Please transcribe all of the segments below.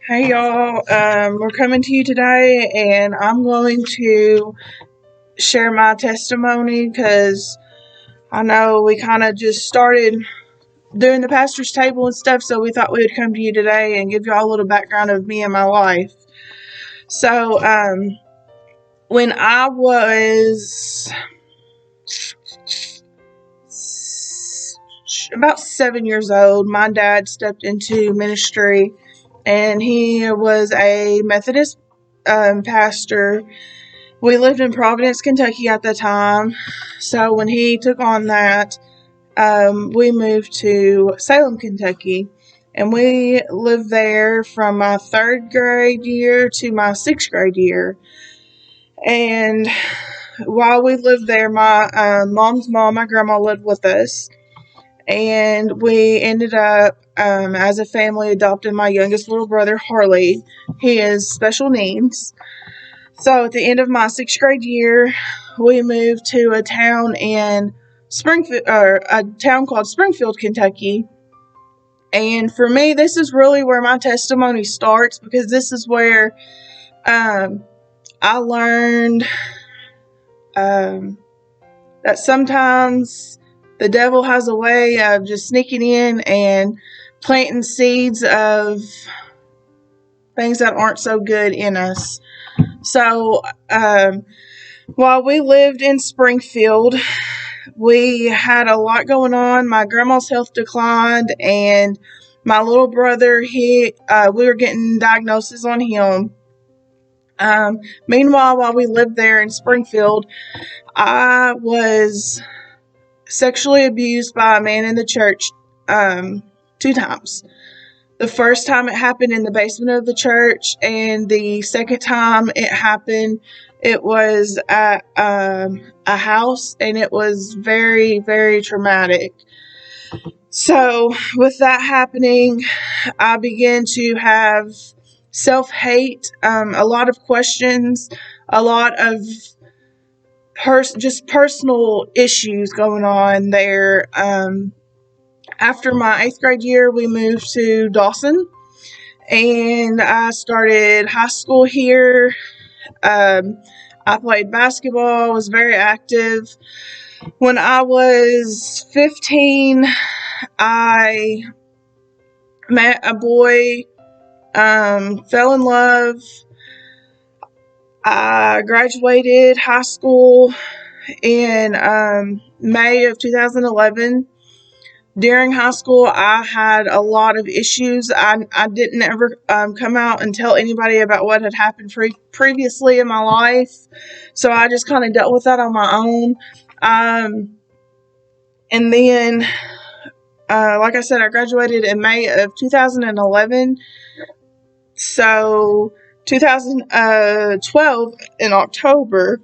Hey y'all, we're coming to you today, and I'm going to share my testimony because I know we kind of just started doing the pastor's table and stuff, so we thought we would come to you today and give y'all a little background of me and my life. So, when I was about 7 years old, my dad stepped into ministry, and he was a Methodist pastor. We lived in Providence, Kentucky at the time. So when he took on that, we moved to Salem, Kentucky. And we lived there from my third grade year to my sixth grade year. And while we lived there, my mom's mom, my grandma, lived with us. And we ended up, as a family, adopting my youngest little brother, Harley. He has special needs. So at the end of my sixth grade year, we moved to a town in Springfield, or a town called Springfield, Kentucky. And for me, this is really where my testimony starts, because this is where I learned that sometimes the devil has a way of just sneaking in and planting seeds of things that aren't so good in us. So, while we lived in Springfield, we had a lot going on. My grandma's health declined, and my little brother, we were getting diagnoses on him. Meanwhile, while we lived there in Springfield, I was sexually abused by a man in the church 2 times. The first time it happened in the basement of the church, and the second time it was at a house, and it was very, very traumatic. So with that happening, I began to have self-hate, a lot of questions, a lot of just personal issues going on there. After my 8th grade year, we moved to Dawson, and I started high school here. I played basketball, was very active. When I was 15, I met a boy, fell in love. I graduated high school in May of 2011. During high school, I had a lot of issues. I didn't ever come out and tell anybody about what had happened previously in my life. So I just kind of dealt with that on my own. And then, like I said, I graduated in May of 2011. So 2012 in October,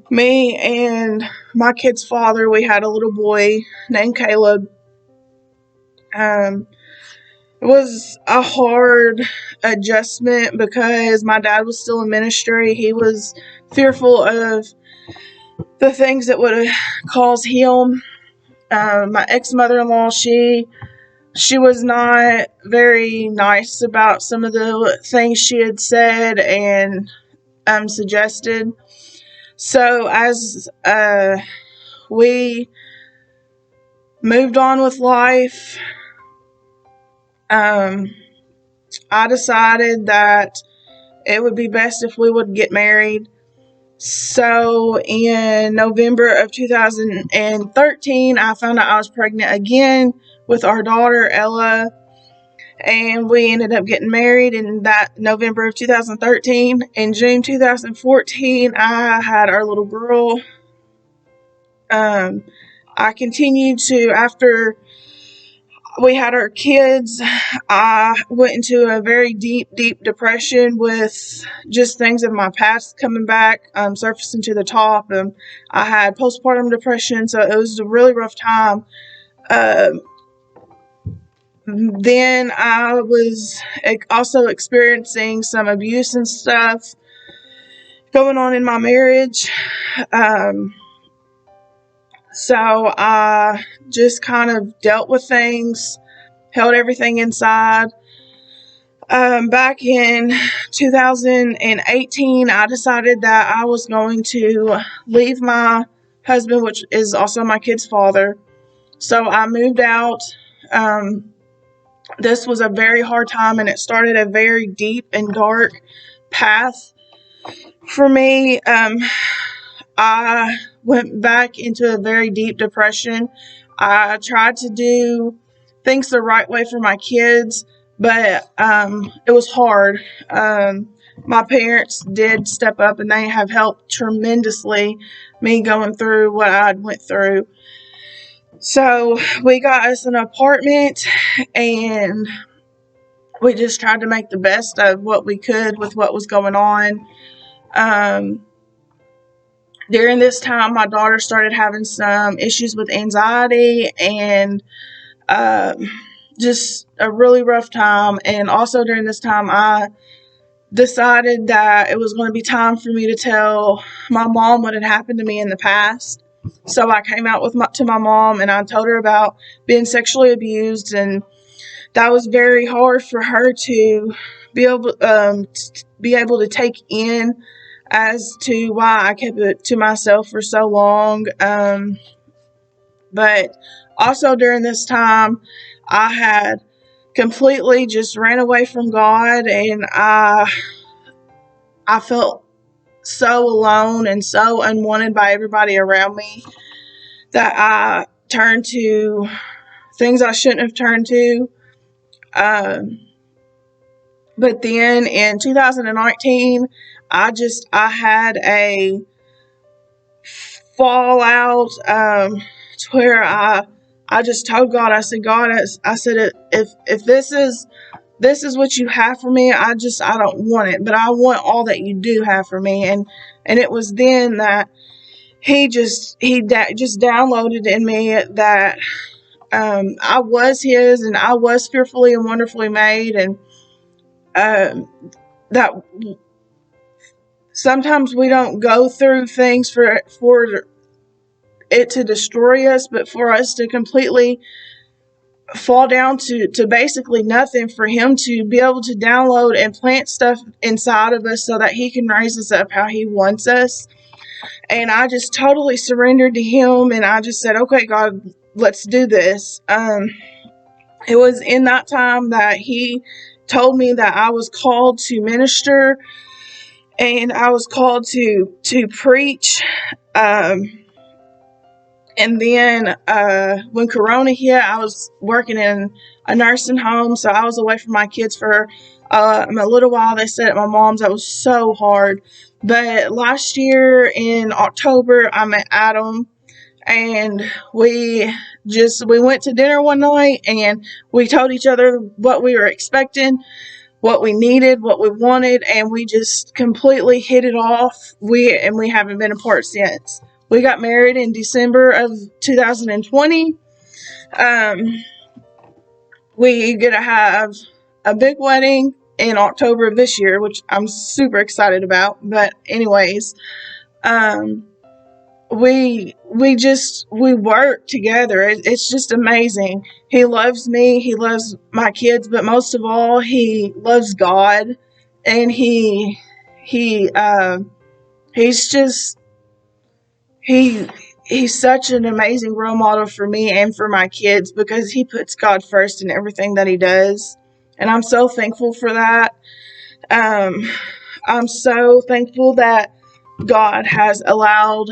me and my kid's father, we had a little boy named Caleb. It was a hard adjustment because my dad was still in ministry. He was fearful of the things that would cause him. My ex-mother-in-law, she was not very nice about some of the things she had said and suggested. So as we moved on with life, I decided that it would be best if we would get married. So in November of 2013, I found out I was pregnant again with our daughter, Ella, and we ended up getting married in that November of 2013. In June 2014, I had our little girl. I continued to, after we had our kids, I went into a very deep, deep depression with just things of my past coming back, surfacing to the top. I had postpartum depression, so it was a really rough time. Then I was also experiencing some abuse and stuff going on in my marriage. So I just kind of dealt with things, held everything inside. Back in 2018, I decided that I was going to leave my husband, which is also my kid's father. So I moved out. This was a very hard time, and it started a very deep and dark path for me. I went back into a very deep depression. I tried to do things the right way for my kids, but it was hard. My parents did step up, and they have helped tremendously me going through what I went through. So we got us an apartment, and we just tried to make the best of what we could with what was going on. During this time, my daughter started having some issues with anxiety and just a really rough time. And also during this time, I decided that it was going to be time for me to tell my mom what had happened to me in the past. So I came out to my mom, and I told her about being sexually abused, and that was very hard for her to be able to take in, as to why I kept it to myself for so long. But also during this time, I had completely just ran away from God, and I felt so alone and so unwanted by everybody around me that I turned to things I shouldn't have turned to. But then in 2019, I had a fallout to where I just told God, I said, God, I said, if this is what you have for me, I don't want it, but I want all that you do have for me. And it was then that he just downloaded in me that I was his, and I was fearfully and wonderfully made, and that sometimes we don't go through things for it to destroy us, but for us to completely fall down to basically nothing, for him to be able to download and plant stuff inside of us so that he can raise us up how he wants us. And I just totally surrendered to him, and I just said, okay, God, let's do this. It was in that time that he told me that I was called to minister, and I was called to preach. And then when Corona hit, I was working in a nursing home, so I was away from my kids for a little while. They stayed at my mom's. That was so hard. But last year in October, I met Adam, and we went to dinner one night, and we told each other what we were expecting, what we needed, what we wanted, and we just completely hit it off. We haven't been apart since. We got married in December of 2020. We get to have a big wedding in October of this year, which I'm super excited about. But anyways, we work together. It's just amazing. He loves me. He loves my kids, but most of all, he loves God, and he's such an amazing role model for me and for my kids, because he puts God first in everything that he does. And I'm so thankful for that. I'm so thankful that God has allowed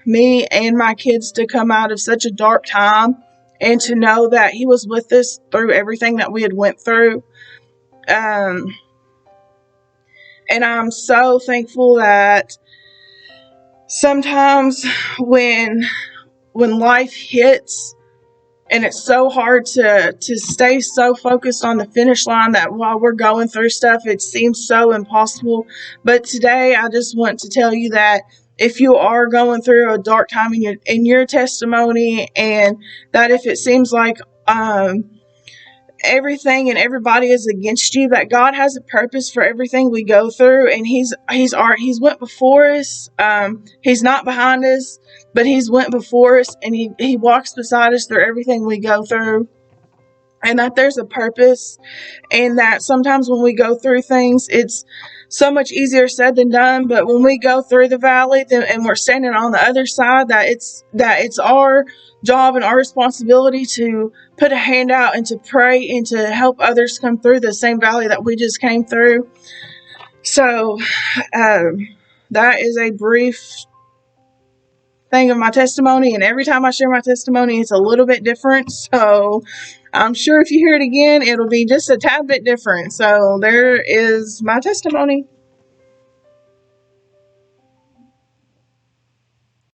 me and my kids to come out of such a dark time, and to know that he was with us through everything that we had went through. And I'm so thankful that sometimes when life hits, and it's so hard to stay so focused on the finish line, that while we're going through stuff, it seems so impossible. But today, I just want to tell you that if you are going through a dark time in your testimony, and that if it seems like everything and everybody is against you, that God has a purpose for everything we go through, and He's went before us. He's not behind us, but He's went before us, and He walks beside us through everything we go through. and that there's a purpose, and that sometimes when we go through things, it's so much easier said than done. But when we go through the valley and we're standing on the other side, that it's our job and our responsibility to put a hand out and to pray and to help others come through the same valley that we just came through. So that is a brief thing of my testimony, and every time I share my testimony, it's a little bit different. So I'm sure if you hear it again, it'll be just a tad bit different. So there is my testimony.